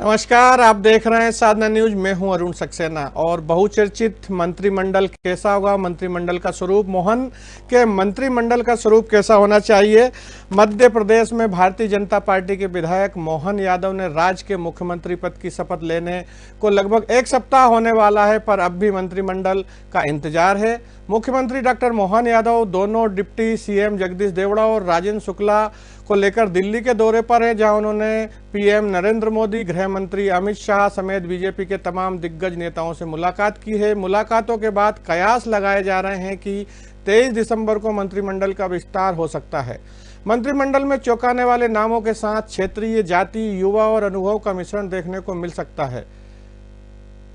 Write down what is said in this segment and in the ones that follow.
नमस्कार, आप देख रहे हैं साधना न्यूज। मैं हूं अरुण सक्सेना। और बहुचर्चित मंत्रिमंडल कैसा होगा, मंत्रिमंडल का स्वरूप, मोहन के मंत्रिमंडल का स्वरूप कैसा होना चाहिए। मध्य प्रदेश में भारतीय जनता पार्टी के विधायक मोहन यादव ने राज्य के मुख्यमंत्री पद की शपथ लेने को लगभग एक सप्ताह होने वाला है, पर अब भी मंत्रिमंडल का इंतजार है। मुख्यमंत्री डॉक्टर मोहन यादव दोनों डिप्टी सीएम जगदीश देवड़ा और राजेंद्र शुक्ला को लेकर दिल्ली के दौरे पर है, जहां उन्होंने पीएम नरेंद्र मोदी, गृह मंत्री अमित शाह समेत बीजेपी के तमाम दिग्गज नेताओं से मुलाकात की है। मुलाकातों के बाद कयास लगाए जा रहे हैं कि 23 दिसंबर को मंत्रिमंडल का विस्तार हो सकता है। मंत्रिमंडल में चौंकाने वाले नामों के साथ क्षेत्रीय, जाति, युवा और अनुभव का मिश्रण देखने को मिल सकता है।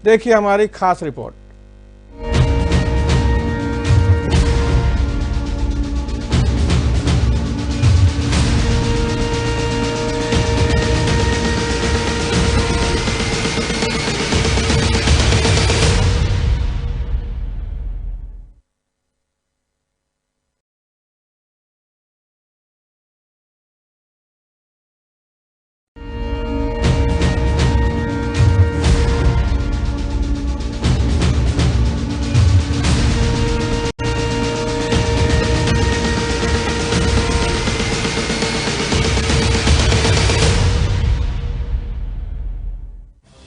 देखिए हमारी खास रिपोर्ट।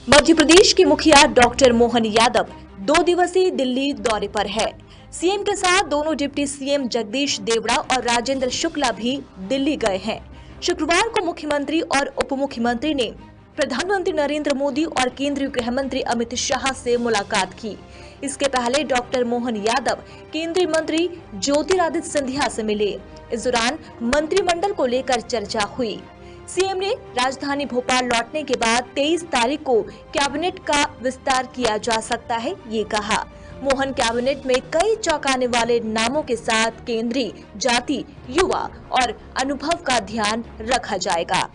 मध्य प्रदेश के मुखिया डॉक्टर मोहन यादव 2 दिवसीय दिल्ली दौरे पर है। सीएम के साथ दोनों डिप्टी सीएम जगदीश देवड़ा और राजेंद्र शुक्ला भी दिल्ली गए हैं। शुक्रवार को मुख्यमंत्री और उप मुख्यमंत्री ने प्रधानमंत्री नरेंद्र मोदी और केंद्रीय गृह मंत्री अमित शाह से मुलाकात की। इसके पहले डॉक्टर मोहन यादव केंद्रीय मंत्री ज्योतिरादित्य सिंधिया से मिले। इस दौरान मंत्रिमंडल को लेकर चर्चा हुई। सीएम ने राजधानी भोपाल लौटने के बाद 23 तारीख को कैबिनेट का विस्तार किया जा सकता है, ये कहा। मोहन कैबिनेट में कई चौंकाने वाले नामों के साथ केंद्रीय, जाति, युवा और अनुभव का ध्यान रखा जाएगा।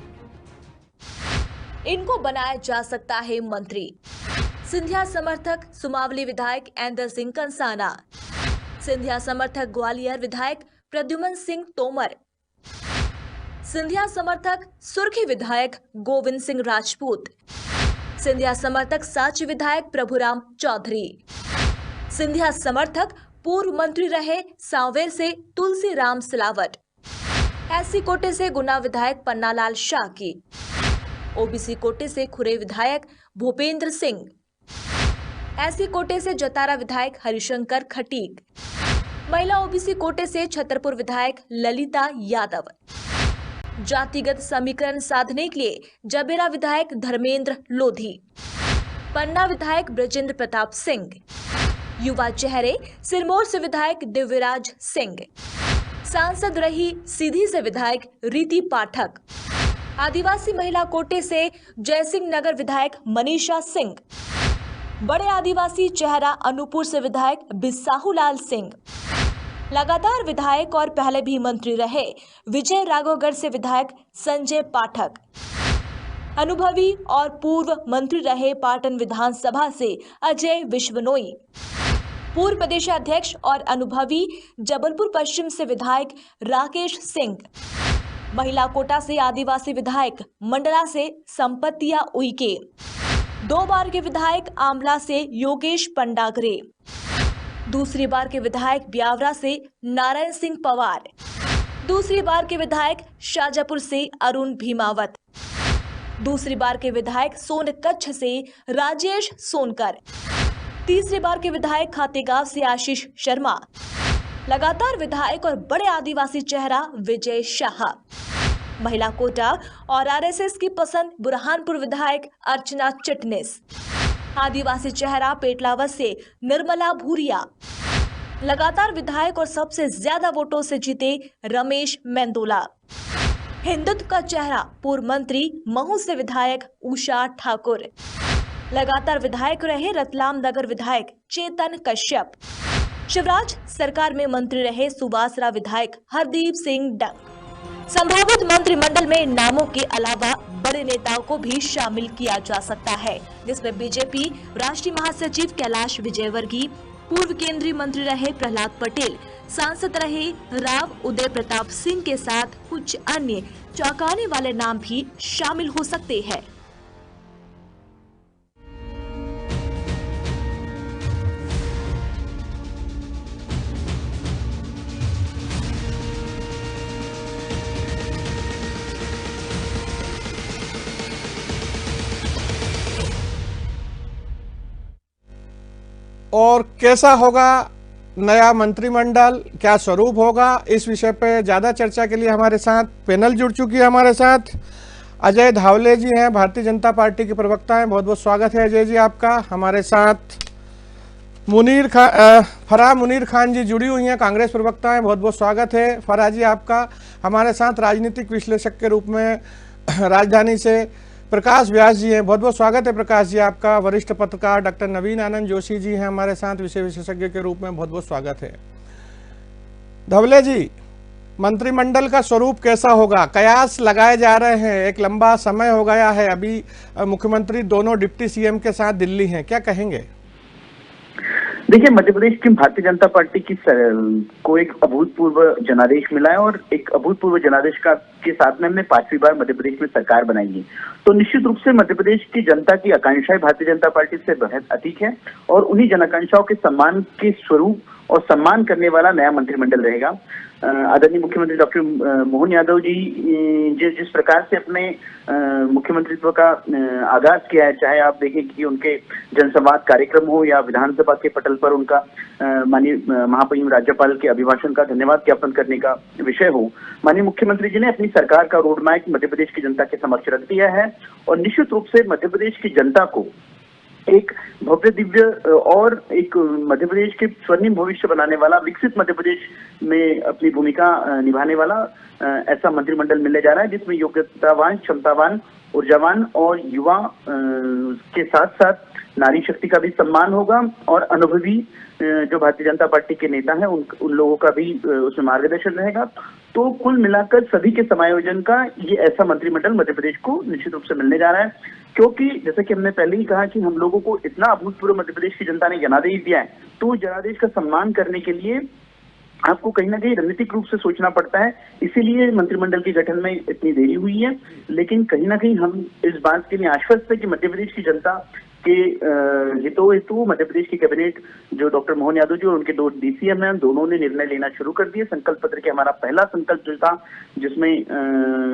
इनको बनाया जा सकता है मंत्री। सिंधिया समर्थक सुमावली विधायक ऐंदर सिंह कंसाना, सिंधिया समर्थक ग्वालियर विधायक प्रद्युमन सिंह तोमर, सिंधिया समर्थक सुर्खी विधायक गोविंद सिंह राजपूत, सिंधिया समर्थक साची विधायक प्रभुराम चौधरी, सिंधिया समर्थक पूर्व मंत्री रहे सांवेर से तुलसी राम सिलावट, एससी कोटे से गुना विधायक पन्नालाल शाह की, ओबीसी कोटे से खुरे विधायक भूपेंद्र सिंह, एससी कोटे से जतारा विधायक हरिशंकर खटीक, महिला ओबीसी कोटे से छतरपुर विधायक ललिता यादव, जातिगत समीकरण साधने के लिए जबेरा विधायक धर्मेंद्र लोधी, पन्ना विधायक ब्रजेंद्र प्रताप सिंह, युवा चेहरे सिरमौर से विधायक दिव्यराज सिंह, सांसद रही सीधी से विधायक रीति पाठक, आदिवासी महिला कोटे से जयसिंह नगर विधायक मनीषा सिंह, बड़े आदिवासी चेहरा अनूपपुर से विधायक बिसाहूलाल सिंह, लगातार विधायक और पहले भी मंत्री रहे विजय राघवगढ़ से विधायक संजय पाठक, अनुभवी और पूर्व मंत्री रहे पाटन विधानसभा से अजय विश्वनोई, पूर्व प्रदेशाध्यक्ष और अनुभवी जबलपुर पश्चिम से विधायक राकेश सिंह, महिला कोटा से आदिवासी विधायक मंडला से संपत्तिया उइके, 2 बार के विधायक आमला से योगेश पंडागरे, दूसरी बार के विधायक ब्यावरा से नारायण सिंह पवार, दूसरी बार के विधायक शाजापुर से अरुण भीमावत, दूसरी बार के विधायक सोनकच्छ से राजेश सोनकर, तीसरी बार के विधायक खातेगांव से आशीष शर्मा, लगातार विधायक और बड़े आदिवासी चेहरा विजय शाह, महिला कोटा और आरएसएस की पसंद बुरहानपुर विधायक अर्चना चिटनिस, आदिवासी चेहरा पेटलावत से निर्मला भूरिया, लगातार विधायक और सबसे ज्यादा वोटों से जीते रमेश मेंदोला, हिंदुत्व का चेहरा पूर्व मंत्री महू से विधायक उषा ठाकुर, लगातार विधायक रहे रतलाम नगर विधायक चेतन कश्यप, शिवराज सरकार में मंत्री रहे सुबासरा विधायक हरदीप सिंह डंग। संभावित मंत्रिमंडल में नामों के अलावा बड़े नेताओं को भी शामिल किया जा सकता है, जिसमें बीजेपी राष्ट्रीय महासचिव कैलाश विजयवर्गीय, पूर्व केंद्रीय मंत्री रहे प्रहलाद पटेल, सांसद रहे राव उदय प्रताप सिंह के साथ कुछ अन्य चौंकाने वाले नाम भी शामिल हो सकते हैं। और कैसा होगा नया मंत्रिमंडल, क्या स्वरूप होगा, इस विषय पे ज़्यादा चर्चा के लिए हमारे साथ पैनल जुड़ चुकी है। हमारे साथ अजय धावले जी हैं, भारतीय जनता पार्टी के प्रवक्ता हैं। बहुत बहुत स्वागत है अजय जी आपका। हमारे साथ फराह मुनीर खान जी जुड़ी हुई हैं, कांग्रेस प्रवक्ता हैं। बहुत बहुत स्वागत है फराह जी आपका। हमारे साथ राजनीतिक विश्लेषक के रूप में राजधानी से प्रकाश व्यास जी हैं। बहुत बहुत स्वागत है प्रकाश जी आपका। वरिष्ठ पत्रकार डॉक्टर नवीन आनंद जोशी जी हैं हमारे साथ विषय विशेषज्ञ के रूप में। बहुत बहुत स्वागत है। धावले जी, मंत्रिमंडल का स्वरूप कैसा होगा? कयास लगाए जा रहे हैं, एक लंबा समय हो गया है, अभी मुख्यमंत्री दोनों डिप्टी सीएम के साथ दिल्ली हैं, क्या कहेंगे? देखिए, मध्य प्रदेश की भारतीय जनता पार्टी की को एक अभूतपूर्व जनादेश मिला है और एक अभूतपूर्व जनादेश के साथ में हमने 5वीं बार मध्य प्रदेश में सरकार बनाई है। तो निश्चित रूप से मध्य प्रदेश की जनता की आकांक्षाएं भारतीय जनता पार्टी से बहुत अधिक है और उन्हीं जन आकांक्षाओं के सम्मान के स्वरूप और सम्मान करने वाला नया मंत्रिमंडल रहेगा। आदरणीय मुख्यमंत्री डॉक्टर मोहन यादव जी जिस प्रकार से अपने मुख्यमंत्रित्व का आगाज किया है, चाहे आप देखें कि उनके जनसंवाद कार्यक्रम हो या विधानसभा के पटल पर उनका माननीय महामहिम राज्यपाल के अभिभाषण का धन्यवाद ज्ञापन करने का विषय हो, माननीय मुख्यमंत्री जी ने अपनी सरकार का रोड मैप मध्य प्रदेश की जनता के समक्ष रख दिया है और निश्चित रूप से मध्य प्रदेश की जनता को एक भव्य दिव्य और एक मध्य प्रदेश के स्वर्णिम भविष्य बनाने वाला, विकसित मध्य प्रदेश में अपनी भूमिका निभाने वाला ऐसा मंत्रिमंडल मिलने जा रहा है जिसमें योग्यतावान, क्षमतावान, ऊर्जावान और युवा के साथ साथ नारी शक्ति का भी सम्मान होगा और अनुभवी जो भारतीय जनता पार्टी के नेता हैं उन लोगों का भी उसमें मार्गदर्शन रहेगा। तो कुल मिलाकर सभी के समायोजन का ये ऐसा मंत्रिमंडल मध्य प्रदेश को निश्चित रूप से मिलने जा रहा है, क्योंकि जैसे कि हमने पहले ही कहा कि हम लोगों को इतना अभूतपूर्व मध्य प्रदेश की जनता ने जनादेश दिया है, तो जनादेश का सम्मान करने के लिए आपको कहीं ना कहीं रणनीतिक रूप से सोचना पड़ता है। इसीलिए मंत्रिमंडल के गठन में इतनी देरी हुई है, लेकिन कहीं ना कहीं हम इस बात के लिए आश्वस्त है कि मध्य प्रदेश की जनता के हितों हेतु मध्य प्रदेश की कैबिनेट जो डॉक्टर मोहन यादव जी और उनके 2 डीसीएम हैं, दोनों ने निर्णय लेना शुरू कर दिए। संकल्प पत्र के हमारा पहला संकल्प जो था, जिसमें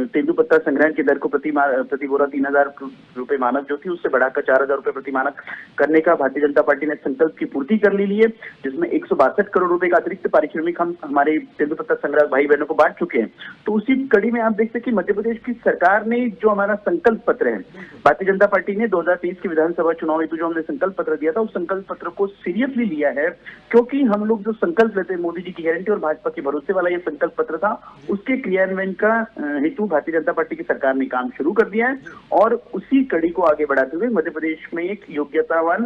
तेंदुपत्ता संग्रहण की दर को प्रति बोरा 3000 रुपए मानक जो थी उससे बढ़ाकर 4000 रुपए प्रति मानक करने का भारतीय जनता पार्टी ने संकल्प की पूर्ति कर ली है, जिसमें 162 करोड़ रुपए का अतिरिक्त पारिश्रमिक हम हमारे तेंदुपत्ता संग्राहक भाई बहनों को बांट चुके हैं। तो उसी कड़ी में आप देख सकते हैं मध्य प्रदेश की सरकार ने जो हमारा संकल्प पत्र है, भारतीय जनता पार्टी ने 2023 की विधानसभा चुनाव हेतु जो हमने संकल्प पत्र दिया था उस संकल्प पत्र को सीरियसली लिया है, क्योंकि हम लोग जो संकल्प लेते हैं मोदी जी की गारंटी और भाजपा के भरोसे वाला ये संकल्प पत्र था, उसके क्रियान्वयन का हेतु भारतीय जनता पार्टी की सरकार ने काम शुरू कर दिया है और उसी कड़ी को आगे बढ़ाते हुए मध्य प्रदेश में एक योग्यतावान,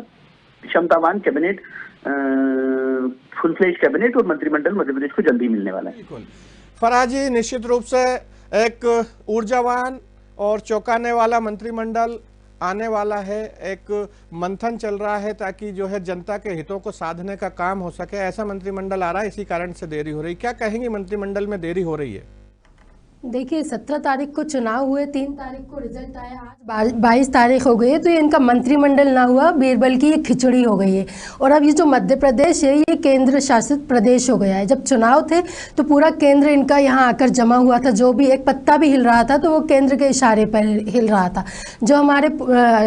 क्षमतावान कैबिनेट, फुल फ्लेज कैबिनेट और मंत्रिमंडल मध्य प्रदेश को जल्दी मिलने वाला है। फराह जी, निश्चित रूप से एक ऊर्जावान और चौंकाने वाला मंत्रिमंडल आने वाला है। एक मंथन चल रहा है ताकि जो है जनता के हितों को साधने का काम हो सके, ऐसा मंत्रिमंडल आ रहा है, इसी कारण से देरी हो रही। क्या कहेंगे मंत्रिमंडल में देरी हो रही है? देखिए, 17 तारीख को चुनाव हुए, 3 तारीख को रिजल्ट आया, आज 22 तारीख हो गई है, तो ये इनका मंत्रिमंडल ना हुआ, बीरबल की ये खिचड़ी हो गई है। और अब ये जो मध्य प्रदेश है ये केंद्र शासित प्रदेश हो गया है। जब चुनाव थे तो पूरा केंद्र इनका यहाँ आकर जमा हुआ था, जो भी एक पत्ता भी हिल रहा था तो वो केंद्र के इशारे पर हिल रहा था। जो हमारे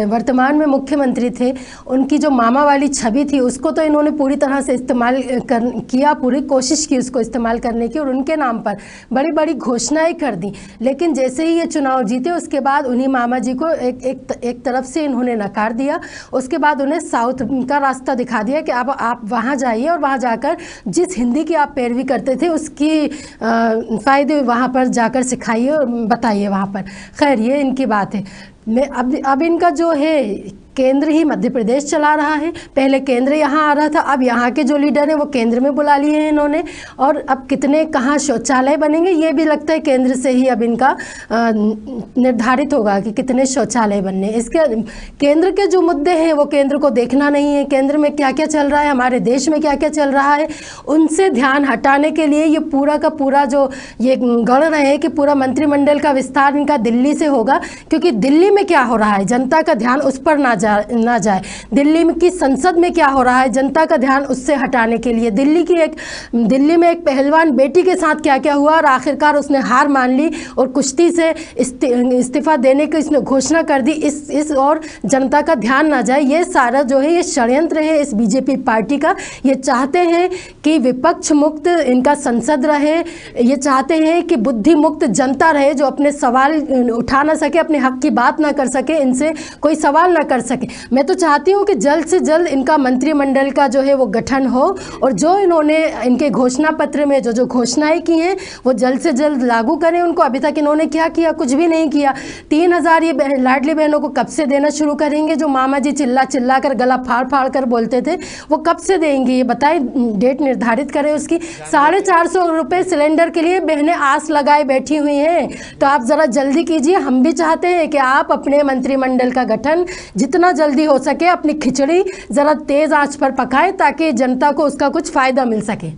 वर्तमान में मुख्यमंत्री थे, उनकी जो मामा वाली छवि थी उसको तो इन्होंने पूरी तरह से इस्तेमाल किया, पूरी कोशिश की उसको इस्तेमाल करने की और उनके नाम पर बड़ी बड़ी घोषणाएं कर दी। लेकिन जैसे ही ये चुनाव जीते उसके बाद उन्हीं मामा जी को एक तरफ से इन्होंने नकार दिया। उसके बाद उन्हें साउथ का रास्ता दिखा दिया कि अब आप वहाँ जाइए और वहाँ जाकर जिस हिंदी की आप पैरवी करते थे उसकी फ़ायदे वहाँ पर जाकर सिखाइए और बताइए वहाँ पर। खैर, ये इनकी बात है। मैं अब इनका जो है केंद्र ही मध्य प्रदेश चला रहा है। पहले केंद्र यहाँ आ रहा था, अब यहाँ के जो लीडर हैं वो केंद्र में बुला लिए हैं इन्होंने। और अब कितने कहाँ शौचालय बनेंगे ये भी लगता है केंद्र से ही अब इनका निर्धारित होगा कि कितने शौचालय बनने। इसके केंद्र के जो मुद्दे हैं वो केंद्र को देखना नहीं है, केंद्र में क्या क्या चल रहा है, हमारे देश में क्या क्या चल रहा है, उनसे ध्यान हटाने के लिए ये पूरा का पूरा जो ये गढ़ रहे हैं कि पूरा मंत्रिमंडल का विस्तार इनका दिल्ली से होगा, क्योंकि दिल्ली में क्या हो रहा है जनता का ध्यान उस पर ना ना जाए। दिल्ली में की संसद में क्या हो रहा है, जनता का ध्यान उससे हटाने के लिए दिल्ली में एक पहलवान बेटी के साथ क्या क्या हुआ और आखिरकार उसने हार मान ली और कुश्ती से इस्तीफा देने की इसने घोषणा कर दी। इस और जनता का ध्यान ना जाए, ये सारा जो है ये षड्यंत्र है इस बीजेपी पार्टी का। ये चाहते हैं कि विपक्ष मुक्त इनका संसद रहे, ये चाहते हैं कि बुद्धि मुक्त जनता रहे जो अपने सवाल उठा ना सके, अपने हक की बात ना कर सके, इनसे कोई सवाल ना कर सके। मैं तो चाहती हूँ कि जल्द से जल्द इनका मंत्रिमंडल का जो है वो गठन हो और जो इन्होंने इनके घोषणा पत्र में जो घोषणाएं की हैं वो जल्द से जल्द लागू करें उनको। अभी तक इन्होंने क्या किया, कुछ भी नहीं किया। 3,000 ये लाडली बहनों को कब से देना शुरू करेंगे? जो मामा जी चिल्ला कर गला फाड़ फाड़ कर बोलते थे वो कब से देंगे, ये बताएं, डेट निर्धारित करें उसकी। 450 रुपये सिलेंडर के लिए बहनें आस लगाए बैठी हुई हैं, तो आप ज़रा जल्दी कीजिए। हम भी चाहते हैं कि आप अपने मंत्रिमंडल का गठन जितना जल्दी हो सके अपनी खिचड़ी ज़रा तेज़ आंच पर पकाएं ताकि जनता को उसका कुछ फ़ायदा मिल सके।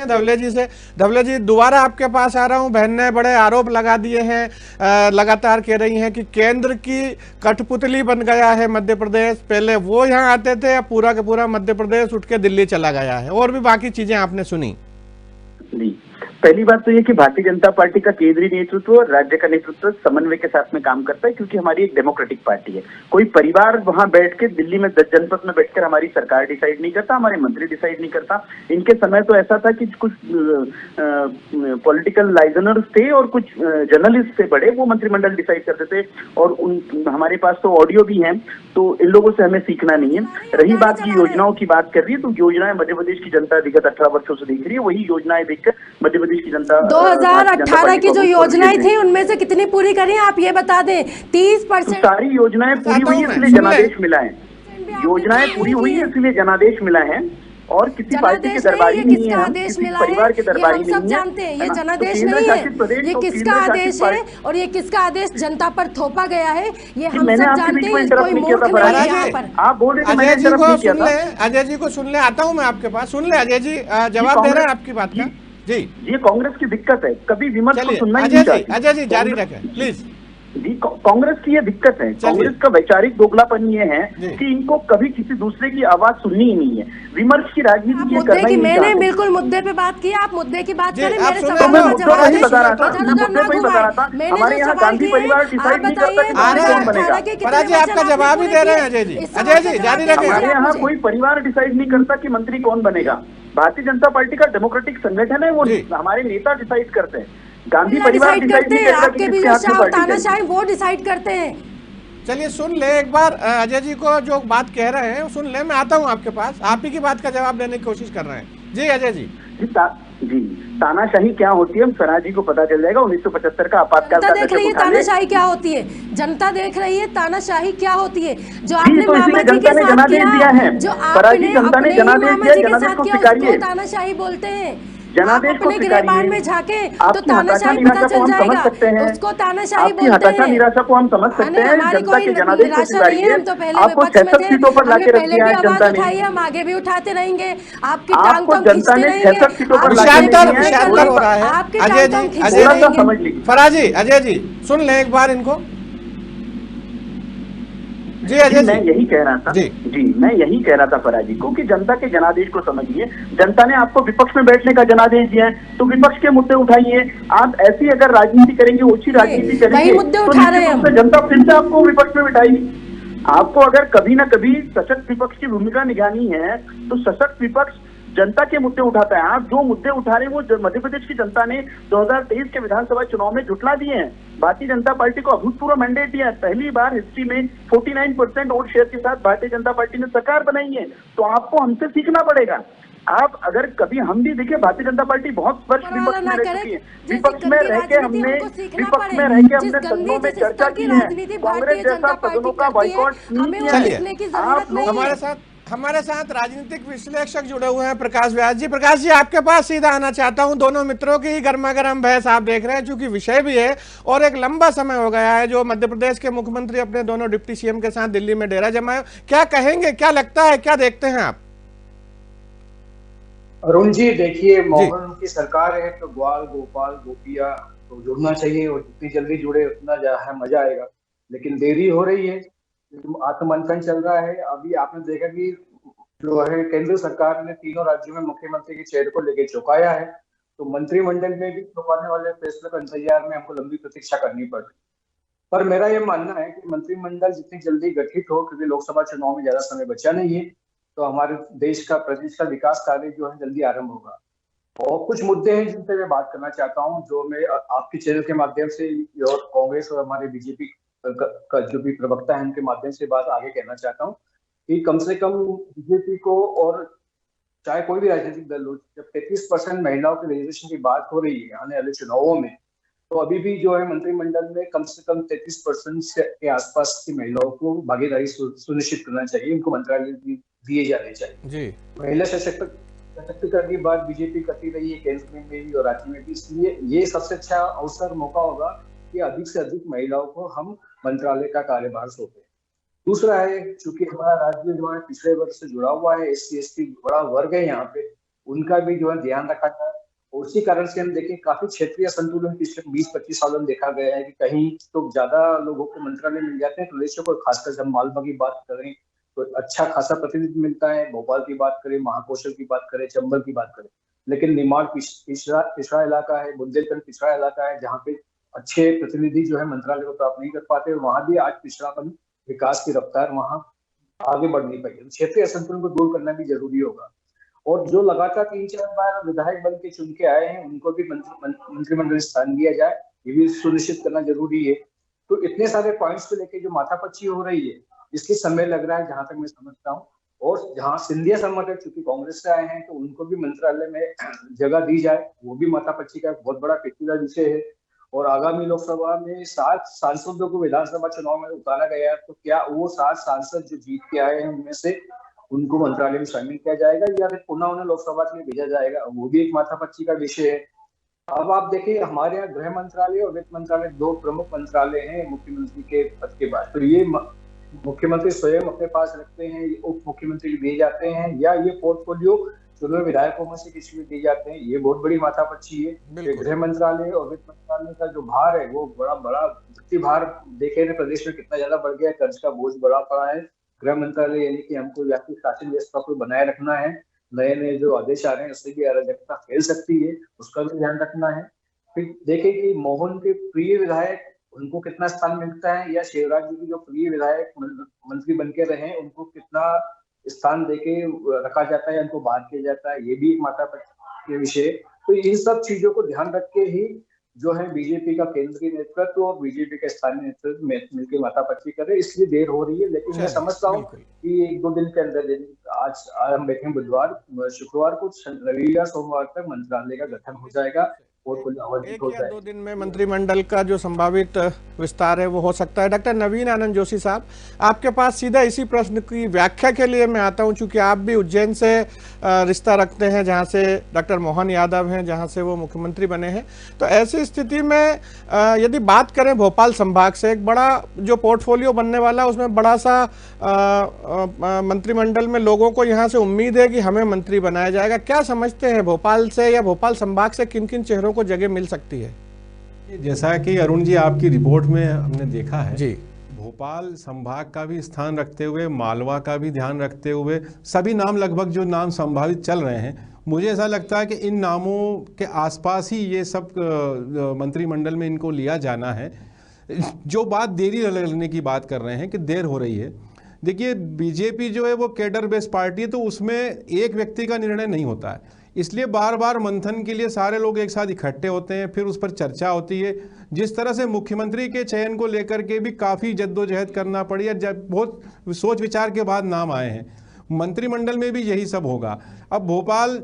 धवले जी से, धवले जी दोबारा आपके पास आ रहा हूं। बहन ने बड़े आरोप लगा दिए हैं, लगातार कह रही हैं कि केंद्र की कठपुतली बन गया है मध्य प्रदेश। पहले वो यहाँ आते थे, अब पूरा का पूरा मध्य प्रदेश उठ के दिल्ली चला गया है, और भी बाकी चीजें आपने सुनी। जी, पहली बात तो ये कि भारतीय जनता पार्टी का केंद्रीय नेतृत्व और राज्य का नेतृत्व समन्वय के साथ में काम करता है, क्योंकि हमारी एक डेमोक्रेटिक पार्टी है। कोई परिवार वहां बैठ के दिल्ली में 10 जनपद में बैठकर हमारी सरकार डिसाइड नहीं करता, हमारे मंत्री डिसाइड नहीं करता। इनके समय तो ऐसा था कि कुछ पॉलिटिकल लाइजनर्स थे और कुछ जर्नलिस्ट थे बड़े, वो मंत्रिमंडल डिसाइड करते थे, और हमारे पास तो ऑडियो भी है, तो इन लोगों से हमें सीखना नहीं है। रही बात की योजनाओं की बात कर रही है, तो योजनाएं मध्य प्रदेश की जनता विगत 18 वर्षों से देख रही है। वही योजनाएं देखकर मध्य प्रदेश की जनता 2018 की जो योजनाएं थी उनमें से कितनी पूरी करी आप ये बता दें? 30%। सारी योजनाएं पूरी हुई है, इसलिए जनादेश मिला है। योजनाएं पूरी हुई है इसलिए जनादेश मिला है, और किसी पार्टी के दरबारी नहीं है, किसी परिवार के दरबारी नहीं है। सब जानते हैं ये जनादेश नहीं है, ये किसका आदेश है और ये किसका आदेश जनता पर थोपा गया है, ये हम सब जानते हैं। कोई मूर्ख नहीं है यहाँ पर। आप बोल रहे थे अजय जी को सुन ले, अजय जी को सुन ले, आता हूँ मैं आपके पास, सुन ले अजय जी, जवाब दे रहे हैं आपकी बात का। जी, ये कांग्रेस की दिक्कत है, कभी विमर्श को सुनना ही नहीं चाहिए। अजय जी जारी रखें प्लीज। जी, कांग्रेस की ये दिक्कत है, कांग्रेस का वैचारिक दोगलापन ये है कि इनको कभी किसी दूसरे की आवाज सुननी ही नहीं है, विमर्श की राजनीति ये करना ही नहीं। मैंने बिल्कुल मुद्दे पे बात की, आप मुद्दे की बात करें, मेरे सवाल का जवाब नहीं बता रहा था, मुद्दे पे ही बता रहा था। हमारे यहाँ गांधी परिवार डिसाइड नहीं करता कि कौन बनेगा। फराजी आपका जवाब ही दे रहे हैं अजय जी, अजय जी जारी रखें। हमारे यहाँ कोई परिवार डिसाइड नहीं करता कि मंत्री कौन बनेगा। भारतीय जनता पार्टी का डेमोक्रेटिक संगठन है, वो हमारे नेता डिसाइड करते हैं। गांधी परिवार डिसाइड नहीं करता कि किसके हाथ में पार्टी वो डिसाइड करते हैं। चलिए सुन ले एक बार अजय जी को जो बात कह रहे हैं सुन ले। मैं आता हूं आपके पास, आप ही की बात का जवाब देने की कोशिश कर रहे हैं। जी अजय जी। जी, तानाशाही क्या होती है हम स्वराज जी को पता चल जाएगा। 1975 का आपातकाल का देख रही है तानाशाही क्या होती है, जनता देख रही है तानाशाही क्या होती है। जो आपने तो मामा जी के साथ किया, जो आपने जनता ने जनादेश दिया, जनादेश को स्वीकारिए। तानाशाही बोलते हैं। जनादेश को गिरेबान में झाके तो तानाशाही पता चल जाएगा, उसको तानाशाही बोलते हैं। निराशा को हम समझ सकते हैं, जनता के जनादेश को स्वीकारिए। हम तो पहले आपको विपक्ष में 66 सीटों पर लाके रख दिया है जनता ने, हम आगे भी उठाते रहेंगे, आपकी टांग को जनता ने 66 सीटों पर लाके हो रहा है। अजय जी, अजय जी समझ लीजिए। फराजी, अजय जी सुन ले एक बार इनको। जी अजय मैं यही कह रहा था जी मैं यही कह रहा था फराजी को कि जनता के जनादेश को समझिए। जनता ने आपको विपक्ष में बैठने का जनादेश दिया है, तो विपक्ष के मुद्दे उठाइए। आप ऐसी अगर राजनीति करेंगे, ओछी राजनीति करेंगे, तो जनता फिर से आपको विपक्ष में बिठाएगी। आपको अगर कभी ना कभी सशक्त विपक्ष की भूमिका निभानी है, तो सशक्त विपक्ष जनता के मुद्दे उठाता है। आप जो मुद्दे उठा रहे हैं वो मध्य प्रदेश की जनता ने 2023 के विधानसभा चुनाव में जुटला दिए हैं। भारतीय जनता पार्टी को अभूतपूर्व मैंडेट दिया है। पहली बार हिस्ट्री में 49% वोट शेयर के साथ भारतीय जनता पार्टी ने सरकार बनाई है। तो आपको हमसे सीखना पड़ेगा। आप अगर कभी हम भी देखिए, भारतीय जनता पार्टी बहुत वर्ष विपक्ष में रह चुकी है। विपक्ष में रह के हमने सदनों में चर्चा की है, कांग्रेस जैसा सदनों का बॉयकॉट नहीं किया। आप लोग हमारे साथ राजनीतिक विश्लेषक जुड़े हुए हैं प्रकाश व्यास जी। प्रकाश जी आपके पास सीधा आना चाहता हूं। दोनों मित्रों की गर्मा गर्म बहस आप देख रहे हैं, चूंकि विषय भी है और एक लंबा समय हो गया है जो मध्य प्रदेश के मुख्यमंत्री अपने दोनों डिप्टी सीएम के साथ दिल्ली में डेरा जमाए। क्या कहेंगे, क्या लगता है, क्या देखते हैं आप? अरुण जी देखिए, मोहन की सरकार है तो ग्वाल गोपाल गोपिया तो जुड़ना चाहिए, और जितनी जल्दी जुड़े उतना मजा आएगा। लेकिन देरी हो रही है, आत्ममंथन चल रहा है। अभी आपने देखा कि जो है केंद्र सरकार ने तीनों राज्यों में मुख्यमंत्री के चेहरे को लेकर चौंकाया है, तो मंत्रिमंडल में भी चौंकाने वाले फैसले का इंतजार में हमको लंबी प्रतीक्षा करनी पड़ रही। पर मेरा ये मानना है कि मंत्रिमंडल जितनी जल्दी गठित हो, क्योंकि लोकसभा चुनाव में ज्यादा समय बचा नहीं है, तो हमारे देश का प्रदेश का विकास कार्य जो है जल्दी आरंभ होगा। और कुछ मुद्दे हैं जिन पे मैं बात करना चाहता हूँ, जो मैं आपके चैनल के माध्यम से और कांग्रेस और हमारे बीजेपी का जो भी प्रवक्ता है उनके माध्यम से बात आगे कहना चाहता हूँ कि कम से कम बीजेपी को, और चाहे कोई भी राजनीतिक दल हो, जब 33% महिलाओं के रिजर्वेशन की बात हो रही है आने वाले चुनावों में, तो अभी भी जो है मंत्रिमंडल में कम से कम 33% के आसपास की महिलाओं को भागीदारी सुनिश्चित करना चाहिए, उनको मंत्रालय दिए जाने चाहिए जी। महिला सशक्तिकरण की बात बीजेपी करती रही है केंद्र में भी और राज्य में भी, इसलिए ये सबसे अच्छा अवसर मौका होगा कि अधिक से अधिक महिलाओं को हम मंत्रालय का कार्यभार सौंपे। दूसरा है, चूंकि हमारा राज्य जो है पिछड़े वर्ग से जुड़ा हुआ है, SC ST बड़ा वर्ग है यहाँ पे, उनका भी जो है ध्यान रखा जाए। और उसी कारण से हम देखें काफी क्षेत्रीय संतुलन पिछले 20-25 सालों में देखा गया है कि कहीं तो ज्यादा लोगों को मंत्रालय मिल जाते हैं प्रदेशों को, खासकर जब मालवा की बात करें तो अच्छा खासा प्रतिनिधि मिलता है, भोपाल की बात करें, महाकौशल की बात करें, चंबल की बात करें, लेकिन निमाड़ पिछड़ा इलाका है, बुंदेलखंड पिछड़ा इलाका है, जहाँ पे अच्छे प्रतिनिधि जो है मंत्रालय को प्राप्त नहीं कर पाते, वहां भी आज पिछड़ापन विकास की रफ्तार वहां आगे बढ़ नहीं पाई। क्षेत्रीय असंतुलन को दूर करना भी जरूरी होगा। और जो लगातार 3-4 बार विधायक बन के चुन के आए हैं उनको भी मंत्रिमंडल स्थान दिया जाए, ये भी सुनिश्चित करना जरूरी है। तो इतने सारे पॉइंट्स को लेकर जो माथापच्ची हो रही है, इसलिए समय लग रहा है जहां तक मैं समझता हूँ। और जहां सिंधिया समर्थक चूंकि कांग्रेस से आए हैं तो उनको भी मंत्रालय में जगह दी जाए, वो भी माथापच्ची का बहुत बड़ा पेचीदा विषय है। और आगामी लोकसभा में 7 सांसदों को विधानसभा चुनाव में उतारा गया, तो क्या वो 7 सांसद जो जीत के आए हैं उनमें से उनको मंत्रालय में शामिल किया जाएगा या फिर पुनः उन्हें लोकसभा के लिए भेजा जाएगा, वो भी एक माथापच्ची का विषय है। अब आप देखिए हमारे यहाँ गृह मंत्रालय और वित्त मंत्रालय 2 प्रमुख मंत्रालय हैं मुख्यमंत्री के पद के बाद, तो ये मुख्यमंत्री स्वयं अपने पास रखते हैं, उप मुख्यमंत्री दिए जाते हैं, या ये पोर्टफोलियो चुने विधायकों में से किसी को दिए जाते हैं, ये बहुत बड़ी माथापच्ची है। गृह मंत्रालय और वित्त मंत्रालय का जो भार है वो बड़ा वित्तीय भार देखे प्रदेश में कितना ज्यादा बढ़ गया है, कर्ज का बोझ बड़ा पड़ा है। गृह मंत्रालय यानी कि हमको व्यापक शासन व्यवस्था को बनाए रखना है, नए नए जो आदेश आ रहे हैं उससे भी अराजकता फैल सकती है, उसका भी ध्यान रखना है। फिर देखें कि मोहन के प्रिय विधायक उनको कितना स्थान मिलता है, या शिवराज जी की जो प्रिय विधायक मंत्री बन के रहे उनको कितना स्थान देके रखा जाता है, उनको बात किया जाता है, ये भी एक माथापच्ची के विषय। तो इन सब चीजों को ध्यान रख के ही जो है बीजेपी का केंद्रीय नेतृत्व और बीजेपी का स्थानीय नेतृत्व मिलकर माथापच्ची करे, इसलिए देर हो रही है। लेकिन मैं समझता हूँ कि 1-2 दिन के अंदर, आज हम बैठे बुधवार, शुक्रवार को, रविवार सोमवार तक मंत्रालय का गठन हो जाएगा। 1 या 2 दिन में मंत्रिमंडल का जो संभावित विस्तार है वो हो सकता है। डॉक्टर नवीन आनंद जोशी साहब, आपके पास सीधा इसी प्रश्न की व्याख्या के लिए मैं आता हूं, चूंकि आप भी उज्जैन से रिश्ता रखते हैं, जहां से डॉक्टर मोहन यादव हैं, जहां से वो मुख्यमंत्री बने हैं। तो ऐसी स्थिति में यदि बात करें भोपाल संभाग से, एक बड़ा जो पोर्टफोलियो बनने वाला उसमें बड़ा सा मंत्रिमंडल में लोगों को यहाँ से उम्मीद है कि हमें मंत्री बनाया जाएगा। क्या समझते हैं भोपाल से या भोपाल संभाग से किन किन चेहरों को जगह मिल सकती है? जैसा कि अरुण जी आपकी रिपोर्ट में हमने देखा है जी, भोपाल संभाग का भी स्थान रखते हुए, मालवा का भी ध्यान रखते हुए, सभी नाम लगभग जो नाम संभावित चल रहे हैं, मुझे ऐसा लगता है कि इन नामों के आसपास ही ये सब मंत्रिमंडल में इनको लिया जाना है। जो बात देरी लगने की बात कर रहे हैं कि देर हो रही है, देखिए बीजेपी जो है वो कैडर बेस्ड पार्टी है, तो उसमें एक व्यक्ति का निर्णय नहीं होता है, इसलिए बार बार मंथन के लिए सारे लोग एक साथ इकट्ठे होते हैं, फिर उस पर चर्चा होती है। जिस तरह से मुख्यमंत्री के चयन को लेकर के भी काफ़ी जद्दोजहद करना पड़ी है, जब बहुत सोच विचार के बाद नाम आए हैं, मंत्रिमंडल में भी यही सब होगा। अब भोपाल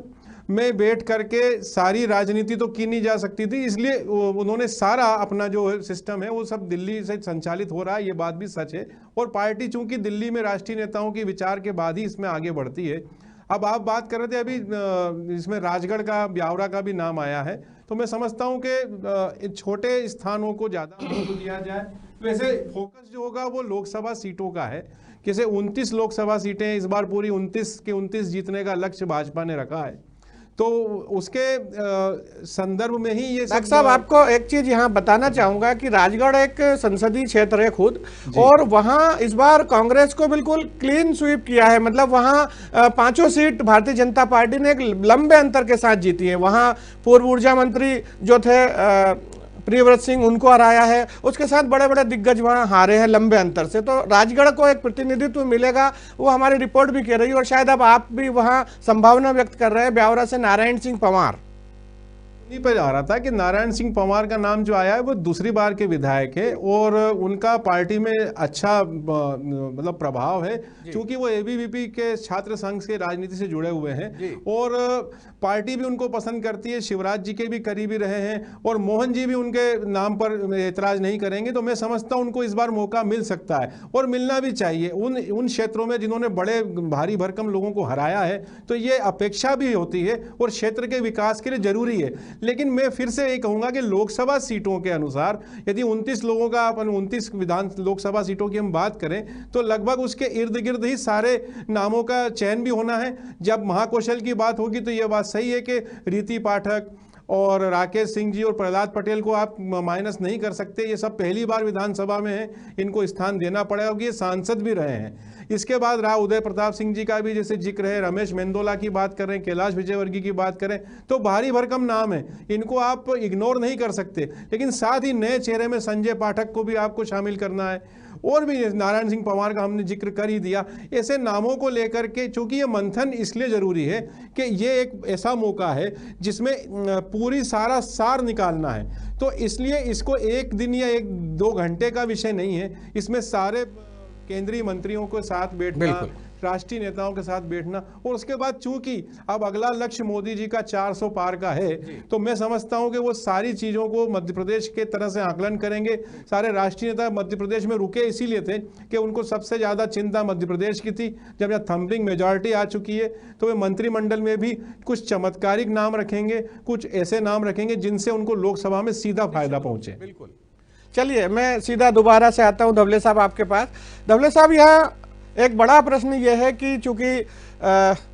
में बैठ करके सारी राजनीति तो की नहीं जा सकती थी, इसलिए उन्होंने सारा अपना जो सिस्टम है वो सब दिल्ली से संचालित हो रहा है, ये बात भी सच है। और पार्टी चूंकि दिल्ली में राष्ट्रीय नेताओं के विचार के बाद ही इसमें आगे बढ़ती है। अब आप बात कर रहे थे अभी इसमें राजगढ़ का, ब्यावरा का भी नाम आया है, तो मैं समझता हूं कि छोटे स्थानों को ज़्यादा महत्व दिया जाए। वैसे फोकस जो होगा वो लोकसभा सीटों का है, जैसे 29 लोकसभा सीटें इस बार पूरी 29 के 29 जीतने का लक्ष्य भाजपा ने रखा है। तो उसके संदर्भ में ही ये डॉक्टर साहब, आपको एक चीज यहाँ बताना चाहूंगा कि राजगढ़ एक संसदीय क्षेत्र है खुद, और वहाँ इस बार कांग्रेस को बिल्कुल क्लीन स्वीप किया है। मतलब वहाँ 5 सीट भारतीय जनता पार्टी ने एक लंबे अंतर के साथ जीती है। वहाँ पूर्व ऊर्जा मंत्री जो थे प्रियव्रत सिंह, उनको हराया है। उसके साथ बड़े बड़े दिग्गज वहाँ हारे हैं लंबे अंतर से। तो राजगढ़ को एक प्रतिनिधित्व मिलेगा, वो हमारी रिपोर्ट भी कह रही है, और शायद अब आप भी वहाँ संभावना व्यक्त कर रहे हैं। ब्यावरा से नारायण सिंह पंवार नहीं पर आ रहा था कि नारायण सिंह पंवार का नाम जो आया है वो दूसरी बार के विधायक है, और उनका पार्टी में अच्छा मतलब प्रभाव है, क्योंकि वो एबीवीपी के छात्र संघ से राजनीति से जुड़े हुए हैं, और पार्टी भी उनको पसंद करती है। शिवराज जी के भी करीबी रहे हैं, और मोहन जी भी उनके नाम पर एतराज नहीं करेंगे। तो मैं समझता हूं उनको इस बार मौका मिल सकता है, और मिलना भी चाहिए। उन क्षेत्रों में जिन्होंने बड़े भारी भरकम लोगों को हराया है, तो ये अपेक्षा भी होती है और क्षेत्र के विकास के लिए जरूरी है। लेकिन मैं फिर से ये कहूंगा कि लोकसभा सीटों के अनुसार यदि 29 लोगों का, अपन 29 लोकसभा सीटों की हम बात करें, तो लगभग उसके इर्द गिर्द ही सारे नामों का चयन भी होना है। जब महाकौशल की बात होगी तो यह बात सही है कि रीति पाठक और राकेश सिंह जी और प्रहलाद पटेल को आप माइनस नहीं कर सकते। ये सब पहली बार विधानसभा में है, इनको स्थान देना पड़ेगा, क्योंकि ये सांसद भी रहे हैं। इसके बाद राव उदय प्रताप सिंह जी का भी जैसे जिक्र है, रमेश मेंदोला की बात करें, कैलाश विजयवर्गीय की बात करें, तो भारी भरकम नाम है, इनको आप इग्नोर नहीं कर सकते। लेकिन साथ ही नए चेहरे में संजय पाठक को भी आपको शामिल करना है, और भी नारायण सिंह पंवार का हमने जिक्र कर ही दिया। ऐसे नामों को लेकर के, चूंकि ये मंथन इसलिए जरूरी है कि ये एक ऐसा मौका है जिसमें पूरी सारा सार निकालना है, तो इसलिए इसको एक दिन या 1-2 घंटे का विषय नहीं है। इसमें सारे केंद्रीय मंत्रियों के साथ बैठना, राष्ट्रीय नेताओं के साथ बैठना, और उसके बाद चूंकि अब अगला लक्ष्य मोदी जी का 400 पार का है, तो मैं समझता हूं कि वो सारी चीजों को मध्य प्रदेश के तरह से आकलन करेंगे। सारे राष्ट्रीय नेता मध्य प्रदेश में रुके इसीलिए थे कि उनको सबसे ज्यादा चिंता मध्य प्रदेश की थी। जब यहाँ थंपिंग मेजॉरिटी आ चुकी है, तो वे मंत्रिमंडल में भी कुछ चमत्कारिक नाम रखेंगे, कुछ ऐसे नाम रखेंगे जिनसे उनको लोकसभा में सीधा फायदा पहुंचे। बिल्कुल। चलिए, मैं सीधा दोबारा से आता हूं धवले साहब आपके पास। धवले साहब, यहाँ एक बड़ा प्रश्न यह है कि चूंकि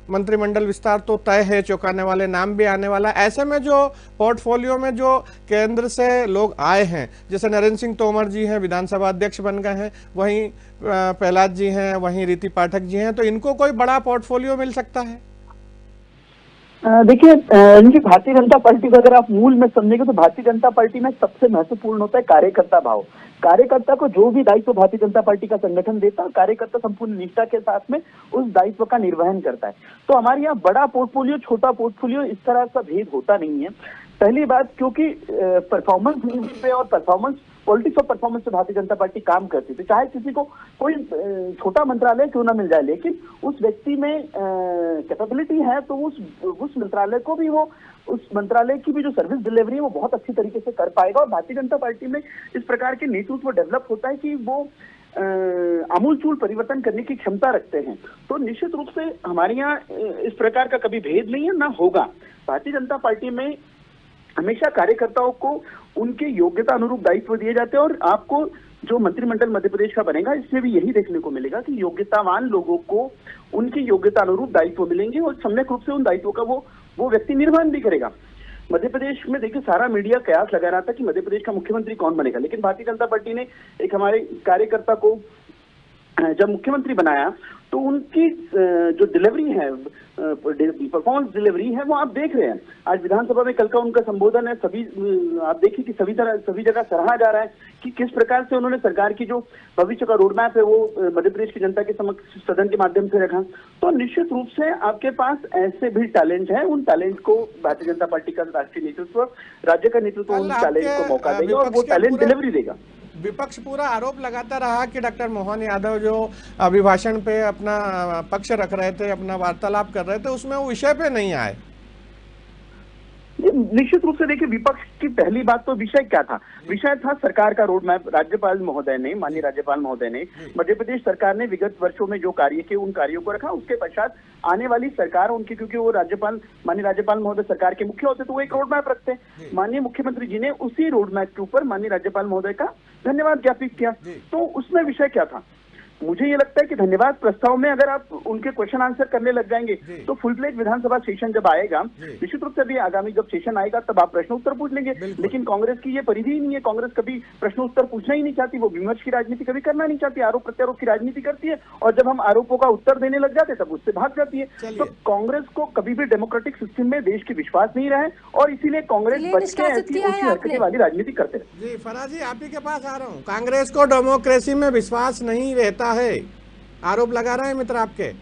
मंत्रिमंडल विस्तार तो तय है, चौंकाने वाले नाम भी आने वाला है, ऐसे में जो पोर्टफोलियो में जो केंद्र से लोग आए हैं, जैसे नरेंद्र सिंह तोमर जी हैं, विधानसभा अध्यक्ष बन गए हैं, वहीं प्रहलाद जी हैं, वहीं रीति पाठक जी हैं, तो इनको कोई बड़ा पोर्टफोलियो मिल सकता है? देखिए, भारतीय जनता पार्टी को अगर आप मूल में समझेंगे तो भारतीय जनता पार्टी में सबसे महत्वपूर्ण होता है कार्यकर्ता भाव। कार्यकर्ता को जो भी दायित्व भारतीय जनता पार्टी का संगठन देता है, कार्यकर्ता संपूर्ण निष्ठा के साथ में उस दायित्व का निर्वहन करता है। तो हमारे यहाँ बड़ा पोर्टफोलियो, छोटा पोर्टफोलियो, इस तरह का भेद होता नहीं है। पहली बात, क्योंकि परफॉर्मेंस पे और परफॉर्मेंस, पॉलिटिक्स और परफॉर्मेंस से भारतीय जनता पार्टी काम करती थी। चाहे किसी को कोई छोटा मंत्रालय क्यों ना मिल जाए, लेकिन उस व्यक्ति में कैपेबिलिटी है तो उस मंत्रालय को भी, वो उस मंत्रालय की भी जो सर्विस डिलीवरी है वो बहुत अच्छी तरीके से कर पाएगा। और भारतीय जनता पार्टी में इस प्रकार के नेतृत्व डेवलप होता है कि वो आमूलचूल परिवर्तन करने की क्षमता रखते हैं। तो निश्चित रूप से हमारे यहाँ इस प्रकार का कभी भेद नहीं है, ना होगा। भारतीय जनता पार्टी में हमेशा कार्यकर्ताओं को उनके योग्यता अनुरूप दायित्व दिए जाते हैं, और आपको जो मंत्रिमंडल मध्य प्रदेश का बनेगा इसमें भी यही देखने को मिलेगा कि योग्यतावान लोगों को उनकी योग्यता अनुरूप दायित्व मिलेंगे, और सम्यक रूप से उन दायित्वों का वो व्यक्ति निर्वहन भी करेगा। मध्य प्रदेश में देखिए, सारा मीडिया कयास लगा रहा था कि मध्य प्रदेश का मुख्यमंत्री कौन बनेगा, लेकिन भारतीय जनता पार्टी ने एक हमारे कार्यकर्ता को जब मुख्यमंत्री बनाया तो उनकी जो डिलीवरी है, परफॉर्मेंस डिलीवरी है, वो आप देख रहे हैं। आज विधानसभा में कल का उनका संबोधन है, सभी आप देखिए कि सभी जगह सराहा जा रहा है कि किस प्रकार से उन्होंने सरकार की जो भविष्य का रोड मैप है वो मध्य प्रदेश की जनता के समक्ष सदन के माध्यम से रखा। तो निश्चित रूप से आपके पास ऐसे भी टैलेंट है, उन टैलेंट को भारतीय जनता पार्टी का राष्ट्रीय नेतृत्व, राज्य का नेतृत्व उन टैलेंट को मौका देगा और वो टैलेंट डिलीवरी देगा। विपक्ष पूरा आरोप लगाता रहा कि डॉक्टर मोहन यादव जो अभिभाषण पे अपना पक्ष रख रहे थे, अपना वार्तालाप कर रहे थे, उसमें वो विषय पे नहीं आए। निश्चित रूप से देखिए, विपक्ष की पहली बात तो विषय क्या था? विषय था सरकार का रोड मैप। राज्यपाल महोदय ने, माननीय राज्यपाल महोदय ने, मध्य प्रदेश सरकार ने विगत वर्षों में जो कार्य किए उन कार्यों को रखा। उसके पश्चात आने वाली सरकार उनकी, क्योंकि वो माननीय राज्यपाल महोदय सरकार के मुख्य होते तो वो एक रोड मैप रखते। माननीय मुख्यमंत्री जी ने उसी रोड मैप के ऊपर माननीय राज्यपाल महोदय का धन्यवाद ज्ञापित किया। तो उसमें विषय क्या था? मुझे ये लगता है कि धन्यवाद प्रस्ताव में अगर आप उनके क्वेश्चन आंसर करने लग जाएंगे तो फुल फ्लेज विधानसभा सेशन जब आएगा, निश्चित रूप से भी आगामी जब सेशन आएगा तब आप प्रश्न उत्तर पूछ लेंगे। लेकिन कांग्रेस की ये परिधि ही नहीं है, कांग्रेस कभी प्रश्न उत्तर पूछना ही नहीं चाहती, वो विमर्श की राजनीति कभी करना नहीं चाहती, आरोप प्रत्यारोप की राजनीति करती है, और जब हम आरोपों का उत्तर देने लग जाते तब उससे भाग जाती है। तो कांग्रेस को कभी भी डेमोक्रेटिक सिस्टम में देश की विश्वास नहीं रहा है, और इसीलिए कांग्रेस बच के ऐसी ऊंची हरकतें वाली राजनीति करते रहे। जी फराज जी, आप ही के पास आ रहा हूँ। कांग्रेस को डेमोक्रेसी में विश्वास नहीं रहता है, आरोप लगा रहे हैं मित्र आपके।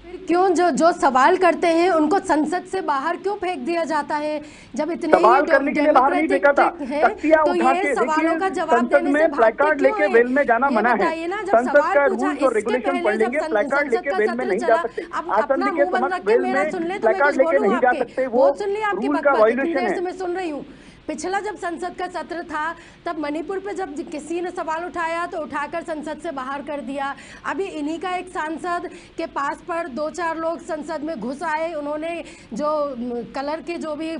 फिर क्यों जो सवाल करते हैं उनको संसद से बाहर क्यों फेंक दिया जाता है? जब इतने सवाल करने के लिए बाहर नहीं फेंका था, तख्तियां तो उठा ये के सवालों का जवाब संसद देने से में प्लेकार्ड लेके वेल में जाना मना है। संसद का रूल्स और रेगुलेशन पढ़ लेंगे, प्लेकार्ड लेके वेल में नहीं जा सकते। आसन के समक्ष वेल में प्लेकार्ड लेके नहीं जा सकते, वो रूल का वायलेशन है। मैं सुन रही हूँ। पिछला जब संसद का सत्र था तब मणिपुर पे जब किसी ने सवाल उठाया तो उठाकर संसद से बाहर कर दिया। अभी इन्हीं का एक सांसद के पास पर 2-4 लोग संसद में घुस आए, उन्होंने जो कलर के जो भी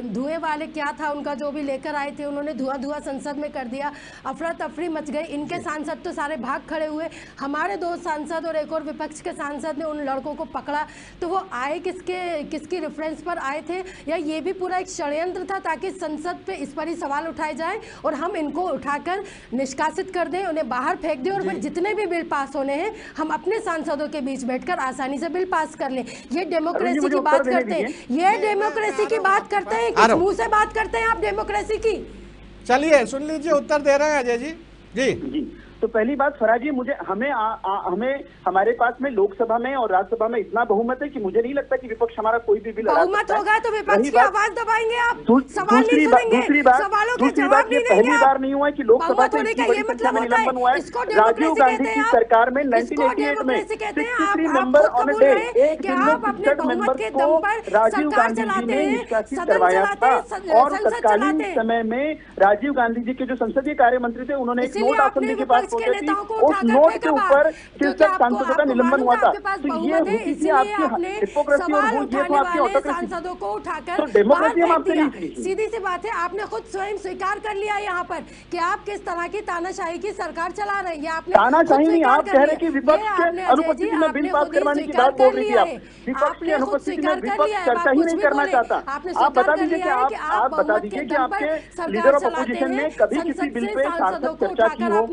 धुएं वाले क्या था उनका जो भी लेकर आए थे, उन्होंने धुआं संसद में कर दिया, अफरा तफरी मच गई। इनके सांसद तो सारे भाग खड़े हुए, हमारे 2 सांसद और एक और विपक्ष के सांसद ने उन लड़कों को पकड़ा। तो वो आए किसकी रेफरेंस पर आए थे, या ये भी पूरा एक षड्यंत्र था ताकि संसद पे इस पर ही सवाल उठाए जाए और हम इनको उठाकर निष्कासित कर दें, उन्हें बाहर फेंक दें, और फिर जितने भी बिल पास होने हैं हम अपने सांसदों के बीच बैठकर आसानी से बिल पास कर लें। ये डेमोक्रेसी की बात करते हैं, ये डेमोक्रेसी की बात करते हैं, किस मुंह से बात करते हैं आप डेमोक्रेसी की? चलिए सुन लीजिए, उत्तर दे रहे हैं अजय जी। जी तो पहली बात फराजी, हमें हमारे पास में लोकसभा में और राज्यसभा में इतना बहुमत है कि मुझे नहीं लगता कि विपक्ष हमारा कोई भी बिल बहुमत होगा तो विपक्ष की आवाज दबाएंगे आप, सवाल नहीं सुनेंगे, सवालों के जवाब नहीं देंगे। पहली बार नहीं हुआ कि लोकसभा से निलंबन हुआ है। राजीव गांधी की सरकार में 1988 में 63 मेंबर ऑन डे, एक दिन में 63 मेंबर को राजीव गांधी जी ने निष्कासित करवाया था, और तत्कालीन समय में राजीव गांधी जी के जो संसदीय कार्य मंत्री थे उन्होंने एक नोट असेंबली के पास उस नोट के ऊपर 63 सांसदों का निलंबन हुआ था। तो ये होती थी आपकी हिपोक्रेसी और ये तो आपकी ऑटोक्रेसी। सांसदों को उठाकर तो डेमोक्रेसी हम आपसे नहीं, सीधी सी बात है, आपने खुद स्वयं स्वीकार कर लिया यहाँ पर कि आप किस तरह की तानाशाही की सरकार चला रहे हैं। आपने तानाशाही नहीं, आप कह रहे हैं कि विपक्ष के अनुपस्थिति में बिल पास करवाने की बात बोल रही है। आप विपक्ष की अनुपस्थिति में विपक्ष चर्चा ही नहीं करना चाहता। आप बता दीजिए कि आप बता दीजिए कि आपके लीडर ऑफ अपोजिशन ने कभी किसी बिल पे सार्थक चर्चा की हो,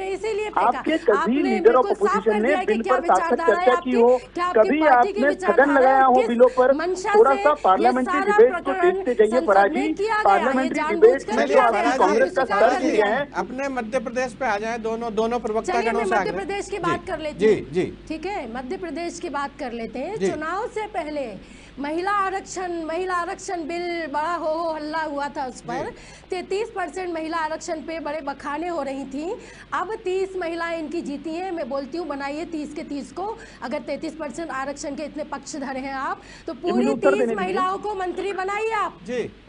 आपके कभी लीडर ऑफ अपोजिशन ने बिल पर सार्थक चर्चा की हो, कभी आपने स्थगन लगाया हो बिलों पर। थोड़ा सा पार्लियामेंट्री डिबेट को देखते जाइए फराजी, पार्लियामेंट्री डिबेट में जो आपने कांग्रेस का स्तर किया है। अपने मध्य प्रदेश पे आ जाए, दोनों प्रवक्ता गणों से मध्य प्रदेश की बात कर लेते हैं। ठीक है, मध्य प्रदेश की बात कर लेते हैं। चुनाव से पहले महिला आरक्षण बिल बड़ा हो हल्ला हुआ था, उस पर 33% महिला आरक्षण पे बड़े बखाने हो रही थी। अब 30 महिलाएं इनकी जीती हैं। मैं बोलती हूँ बनाइए 30 के 30 को, अगर 33% आरक्षण के इतने पक्षधर हैं आप, तो पूरी 30 महिलाओं को मंत्री बनाइए आप।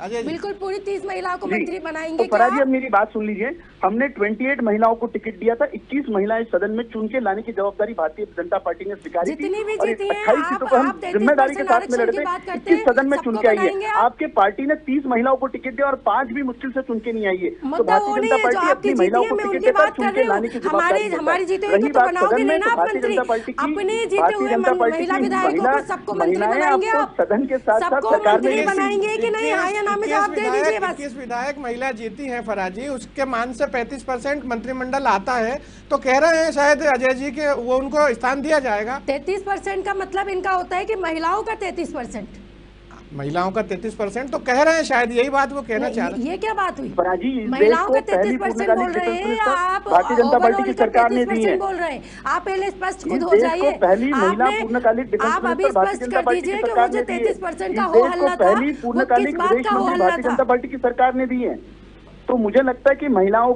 बिल्कुल पूरी 30 महिलाओं को मंत्री बनाएंगे। तो अब मेरी बात सुन लीजिए, हमने 28 महिलाओं को टिकट दिया था, 21 महिलाएं सदन में चुन के लाने की जवाबदारी भारतीय जनता पार्टी ने स्वीकारी थी। जितनी भी जीती हैं, 28 सीटों पर हम जिम्मेदारी के साथ में लड़ते, 21 सदन में चुन के आई है। आपके पार्टी ने 30 महिलाओं को टिकट दिया और 5 भी मुश्किल से चुन के नहीं आई है। तो भारतीय जनता पार्टी अपनी महिलाओं को टिकट देकर चुन के लाने की जवाबदारी हमारी जीते हुए तो बनाओगे नहीं ना आप मंत्री, अपने जीते हुए महिला विधायकों को सबको मंत्री बनाएंगे आप, सदन के साथ साथ सरकार में बनाएंगे कि नहीं? हाँ या ना में जवाब दे दीजिए बस। 21 विधायक महिला जीती है फराजी, उसके मान से 35% मंत्रिमंडल आता है, तो कह रहे हैं शायद अजय जी के वो उनको स्थान दिया जाएगा। 33% का मतलब इनका होता है कि महिलाओं का 33%, महिलाओं का 33%, तो कह रहे हैं शायद यही बात वो कहना चाह रहे हैं। ये क्या बात हुई? महिलाओं का 33% बोल रहे हैं या आप भारतीय जनता पार्टी की सरकार ने दी है? बोल रहे हैं आप, पहले स्पष्ट खुद हो जाइए। पहली महिला पूर्णकालिक डिफेंस आप अभी स्पष्ट कर दीजिए कि वो जो 33% का हो हल्ला था, पहली पूर्णकालिक विदेश मंत्री भारतीय जनता पार्टी की सरकार ने दी है। तो मुझे लगता है कि महिलाओं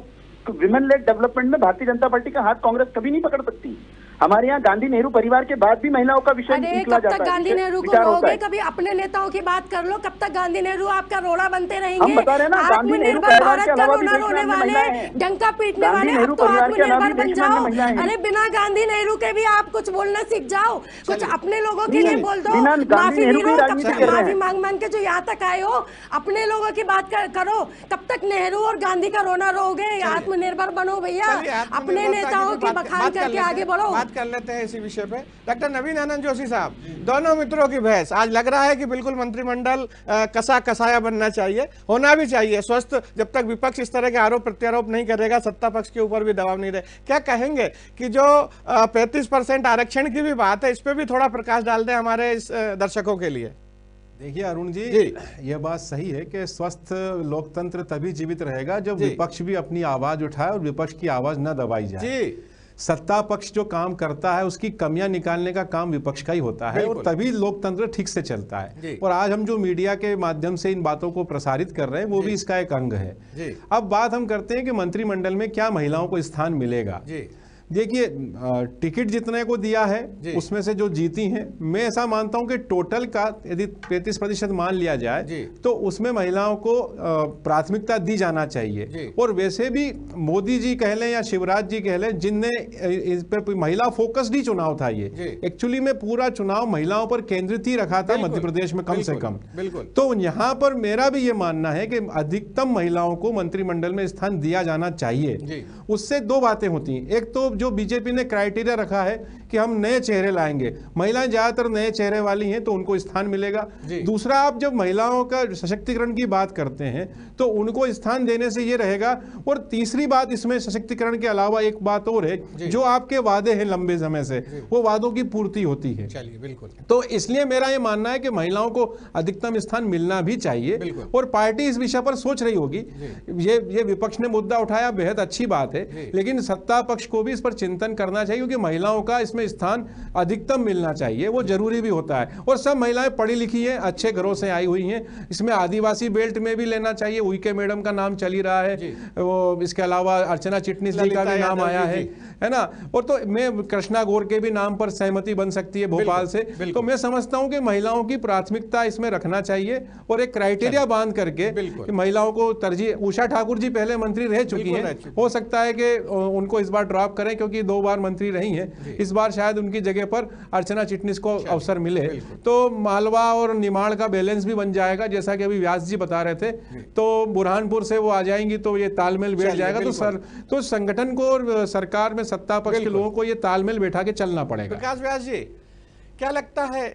विमेन लेड डेवलपमेंट में भारतीय जनता पार्टी का हाथ कांग्रेस कभी नहीं पकड़ सकती। हमारे यहाँ गांधी नेहरू परिवार के बाद भी महिलाओं का विषय अरे निकला कब जाता तक है, गांधी नेहरू को विचार होता रोगे? है। कभी अपने नेताओं की बात कर लो। कब तक गांधी नेहरू आपका रोड़ा बनते रहेंगे? हम बता रहे हैं ना, गांधी नेहरू आत्मनिर्भर परिवार भारत के का अलावा भी रोना देश में रोने अन्य वाले, महिलाएं हैं। डंका पीटने गांधी वाले, नेहरू अब तो परिवार के अलावा भी आत्मनिर्भर बन देश में अन्य जाओ। महिलाएं हैं। अरे बिना गांधी नेहरू के भी आप कुछ बोलना सीख जाओ, कुछ अपने लोगों के लिए बोल दो। बिना गांधी माफी नेहरू की वीरो, कब राजनीति तक कर रहे माफी हैं। मांग मांग के जो यहाँ तक आए हो, अपने लोगों की बात करो। कब तक नेहरू और गांधी का रोना रोगे? आत्मनिर्भर बनो भैया, चलिए, अपने आत्मनिर्भरता नेताओं भी की बात बखान कर करके लेते आगे हैं, बढ़ो। बात कर लेते हैं इसी विषय पे। डॉक्टर नवीन आनंद जोशी साहब, दोनों मित्रों की बहस आज लग रहा है कि बिल्कुल मंत्रिमंडल कसा कसाया बनना चाहिए, होना भी चाहिए स्वस्थ, जब तक विपक्ष इस तरह के आरोप प्रत्यारोप नहीं करेगा, सत्ता पक्ष के ऊपर भी दबाव नहीं रहे। क्या कहेंगे कि जो 35% आरक्षण की भी बात है, इस पे भी थोड़ा प्रकाश डाल दें हमारे इस दर्शकों के लिए। देखिए अरुण जी, यह बात सही है कि स्वस्थ लोकतंत्र तभी जीवित रहेगा जब विपक्ष भी अपनी आवाज उठाए और विपक्ष की आवाज न दबाई जाए। जी, सत्ता पक्ष जो काम करता है उसकी कमियां निकालने का काम विपक्ष का ही होता है, और तभी लोकतंत्र ठीक से चलता है। और आज हम जो मीडिया के माध्यम से इन बातों को प्रसारित कर रहे हैं वो भी इसका एक अंग है। अब बात हम करते हैं कि मंत्रिमंडल में क्या महिलाओं को स्थान मिलेगा। देखिए, टिकट जितने को दिया है उसमें से जो जीती हैं, मैं ऐसा मानता हूं कि टोटल का यदि 35% मान लिया जाए तो उसमें महिलाओं को प्राथमिकता दी जाना चाहिए। और वैसे भी मोदी जी कह लें या शिवराज जी कह लें, जिनने इस पे महिला फोकस्ड ही चुनाव था, ये एक्चुअली में पूरा चुनाव महिलाओं पर केंद्रित ही रखा था मध्य प्रदेश में कम से कम। तो यहाँ पर मेरा भी ये मानना है कि अधिकतम महिलाओं को मंत्रिमंडल में स्थान दिया जाना चाहिए। उससे दो बातें होती हैं, एक तो जो बीजेपी ने क्राइटेरिया रखा है कि हम नए चेहरे लाएंगे, महिलाएं ज्यादातर नए चेहरे वाली हैं तो उनको स्थान मिलेगा। दूसरा, आप जब महिलाओं का सशक्तिकरण की बात करते हैं तो उनको स्थान देने से ये रहेगा। और तीसरी बात इसमें सशक्तिकरण के अलावा एक बात और है, जो आपके वादे हैं लंबे समय से, वो वादों की पूर्ति होती है। चलिए, बिल्कुल। तो इसलिए मेरा ये मानना है कि महिलाओं को अधिकतम स्थान मिलना भी चाहिए, और पार्टी इस विषय पर सोच रही होगी। ये विपक्ष ने मुद्दा उठाया, बेहद अच्छी बात है, लेकिन सत्ता पक्ष को भी इस पर चिंतन करना चाहिए, क्योंकि महिलाओं का इसमें स्थान अधिकतम मिलना चाहिए, वो जरूरी भी होता है। और सब महिलाएं पढ़ी लिखी हैं, अच्छे घरों से आई हुई हैं। इसमें आदिवासी बेल्ट में भी लेना चाहिए, उइके मैडम का नाम चल ही रहा है, वो इसके अलावा अर्चना चिटनिस जी का भी नाम आया है ना। और तो मैं कृष्णा गौर के भी नाम पर सहमति बन सकती है भोपाल से। तो मैं समझता हूं कि महिलाओं की प्राथमिकता इसमें रखना चाहिए, और एक क्राइटेरिया बांध करके महिलाओं को तरजीह। उषा ठाकुर जी पहले मंत्री रह चुकी हैं, हो सकता है कि उनको इस बार ड्रॉप करें, क्योंकि 2 बार मंत्री रही हैं। इस बार शायद उनकी जगह पर अर्चना चिटनिस को अवसर मिले, तो मालवा और निमाड़ का बैलेंस भी बन जाएगा, जैसा कि अभी व्यास जी बता रहे थे। तो बुरहानपुर से वो आ जाएंगी तो ये तालमेल बैठ जाएगा। तो संगठन को और सरकार में सत्ता पक्ष के लोगों को ये तालमेल बैठा के चलना पड़ेगा। प्रकाश व्यास जी, क्या लगता है,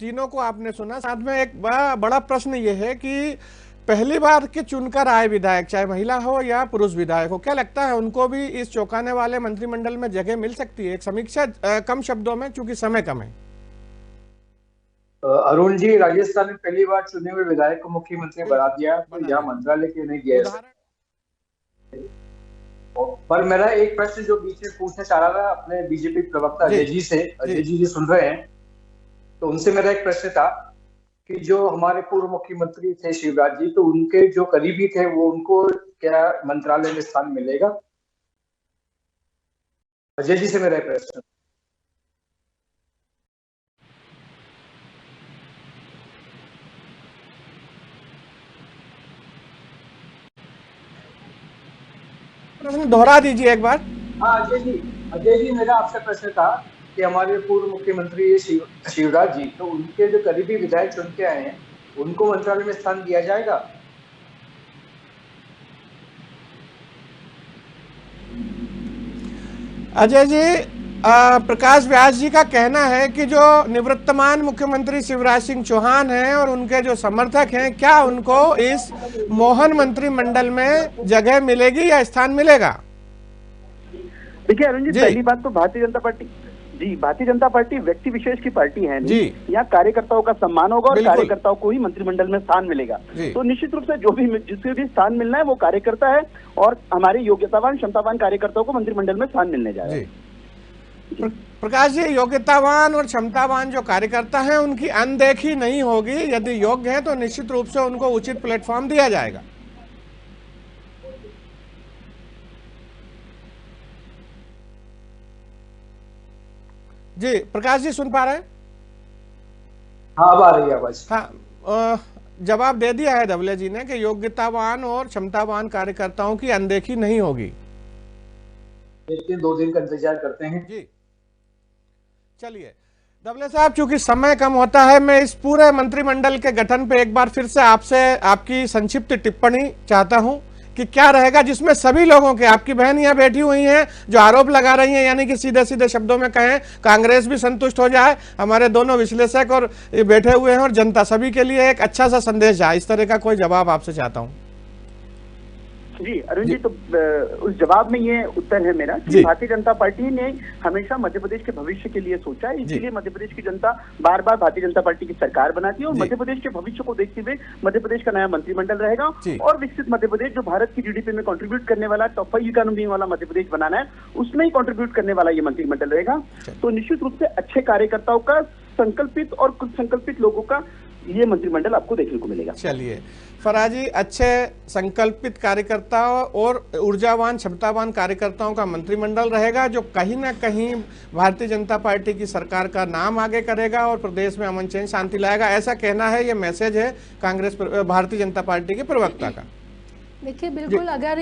तीनों को आपने सुना, साथ में एक बड़ा प्रश्न ये है कि पहली बार के चुनकर आए विधायक, चाहे महिला हो या पुरुष विधायक हो, क्या लगता है उनको भी इस चौंकाने वाले मंत्रिमंडल में जगह मिल सकती है? एक समीक्षा कम शब्दों में, चूंकि समय कम है। अरुण जी, राजस्थान में पहली बार चुने हुए विधायक को मुख्यमंत्री बना दिया, तो यहाँ मंत्रालय क्यों नहीं दिया? पर मेरा एक प्रश्न जो बीच में पूछना चाह रहा था अपने बीजेपी प्रवक्ता अजय जी से, अजय जी सुन रहे हैं, तो उनसे मेरा एक प्रश्न था कि जो हमारे पूर्व मुख्यमंत्री थे शिवराज जी, तो उनके जो करीबी थे वो उनको क्या मंत्रालय में स्थान मिलेगा? अजय जी से मेरा प्रश्न। प्रश्न दोहरा दीजिए एक बार। हाँ अजय जी मेरा आपसे प्रश्न था कि हमारे पूर्व मुख्यमंत्री शिवराज जी, तो उनके जो करीबी विधायक चुन के आए हैं उनको मंत्रालय में स्थान दिया जाएगा? अजय जी, प्रकाश व्यास जी का कहना है कि जो निवृत्तमान मुख्यमंत्री शिवराज सिंह चौहान हैं और उनके जो समर्थक हैं, क्या उनको इस मोहन मंत्रिमंडल में जगह मिलेगी या स्थान मिलेगा? देखिए अरुण जी, पहली बात तो भारतीय जनता पार्टी व्यक्ति विशेष की पार्टी है नहीं। यहाँ कार्यकर्ताओं का सम्मान होगा और कार्यकर्ताओं को ही मंत्रिमंडल में स्थान मिलेगा। तो निश्चित रूप से जिसे भी स्थान मिलना है वो कार्यकर्ता है, और हमारे योग्यतावान क्षमतावान कार्यकर्ताओं को मंत्रिमंडल में स्थान मिलने जा रहा है। प्रकाश जी, योग्यतावान और क्षमतावान जो कार्यकर्ता हैं उनकी अनदेखी नहीं होगी। यदि योग्य हैं तो निश्चित रूप से उनको उचित प्लेटफॉर्म दिया जाएगा। जी प्रकाश जी सुन पा रहे हैं? हाँ, अब आ रही है आवाज। हाँ, जवाब दे दिया है धवले जी ने कि योग्यतावान और क्षमतावान कार्यकर्ताओं की अनदेखी नहीं होगी। देखते हैं, 2 दिन का इंतजार करते हैं। जी चलिए धवले साहब, चूंकि समय कम होता है, मैं इस पूरे मंत्रिमंडल के गठन पे एक बार फिर से आपसे आपकी संक्षिप्त टिप्पणी चाहता हूं कि क्या रहेगा जिसमें सभी लोगों के, आपकी बहन यहाँ बैठी हुई हैं जो आरोप लगा रही हैं, यानी कि सीधे सीधे शब्दों में कहें कांग्रेस भी संतुष्ट हो जाए, हमारे दोनों विश्लेषक और बैठे हुए हैं और जनता सभी के लिए एक अच्छा सा संदेश जाए, इस तरह का कोई जवाब आपसे चाहता हूँ। जी अरुण जी, तो उस जवाब में ये उत्तर है मेरा कि भारतीय जनता पार्टी ने हमेशा मध्य प्रदेश के भविष्य के लिए सोचा है, इसीलिए मध्य प्रदेश की जनता बार बार भारतीय जनता पार्टी की सरकार बनाती है और मध्य प्रदेश के भविष्य को देखते हुए मध्य प्रदेश का नया मंत्रिमंडल रहेगा और विकसित मध्य प्रदेश, जो भारत की जीडीपी में कंट्रीब्यूट करने वाला, टॉप 5 इकोनॉमी वाला मध्य प्रदेश बनाना है, उसमें ही कंट्रीब्यूट करने वाला ये मंत्रिमंडल रहेगा। तो निश्चित रूप से अच्छे कार्यकर्ताओं का, संकल्पित और कुछ संकल्पित लोगों का ये मंत्रिमंडल आपको देखने को मिलेगा। चलिए फराजी, अच्छे संकल्पित कार्यकर्ताओं और ऊर्जावान क्षमतावान कार्यकर्ताओं का मंत्रिमंडल रहेगा जो कहीं ना कहीं भारतीय जनता पार्टी की सरकार का नाम आगे करेगा और प्रदेश में अमन चैन शांति लाएगा, ऐसा कहना है, ये मैसेज है कांग्रेस भारतीय जनता पार्टी के प्रवक्ता का। देखिए बिल्कुल, अगर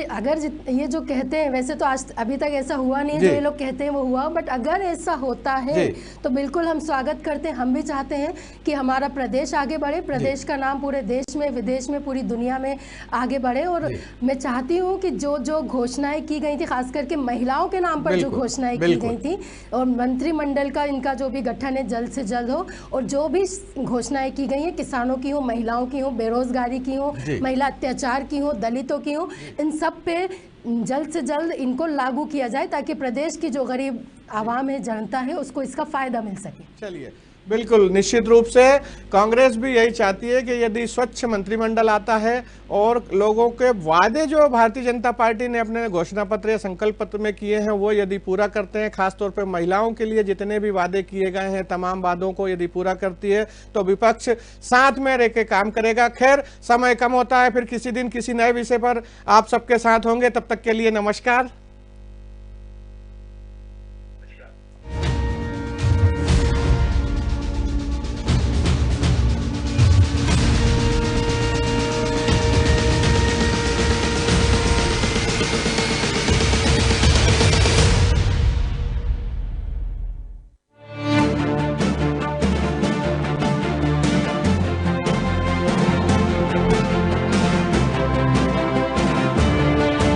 ये जो कहते हैं, वैसे तो आज अभी तक ऐसा हुआ नहीं है, जो ये लोग कहते हैं वो हुआ, बट अगर ऐसा होता है तो बिल्कुल हम स्वागत करते हैं। हम भी चाहते हैं कि हमारा प्रदेश आगे बढ़े, प्रदेश का नाम पूरे देश में, विदेश में, पूरी दुनिया में आगे बढ़े। और मैं चाहती हूँ कि जो घोषणाएं की गई थी, खास करके महिलाओं के नाम पर जो घोषणाएं की गई थी, और मंत्रिमंडल का इनका जो भी गठन है जल्द से जल्द हो, और जो भी घोषणाएं की गई हैं, किसानों की हो, महिलाओं की हो, बेरोजगारी की हो, महिला अत्याचार की हो, दलित की हूँ, इन सब पे जल्द से जल्द इनको लागू किया जाए ताकि प्रदेश की जो गरीब आवाम है, जनता है, उसको इसका फायदा मिल सके। चलिए बिल्कुल, निश्चित रूप से कांग्रेस भी यही चाहती है कि यदि स्वच्छ मंत्रिमंडल आता है और लोगों के वादे जो भारतीय जनता पार्टी ने अपने घोषणा पत्र या संकल्प पत्र में किए हैं वो यदि पूरा करते हैं, खासतौर पर महिलाओं के लिए जितने भी वादे किए गए हैं, तमाम वादों को यदि पूरा करती है तो विपक्ष साथ में रह के काम करेगा। खैर समय कम होता है, फिर किसी दिन किसी नए विषय पर आप सबके साथ होंगे, तब तक के लिए नमस्कार।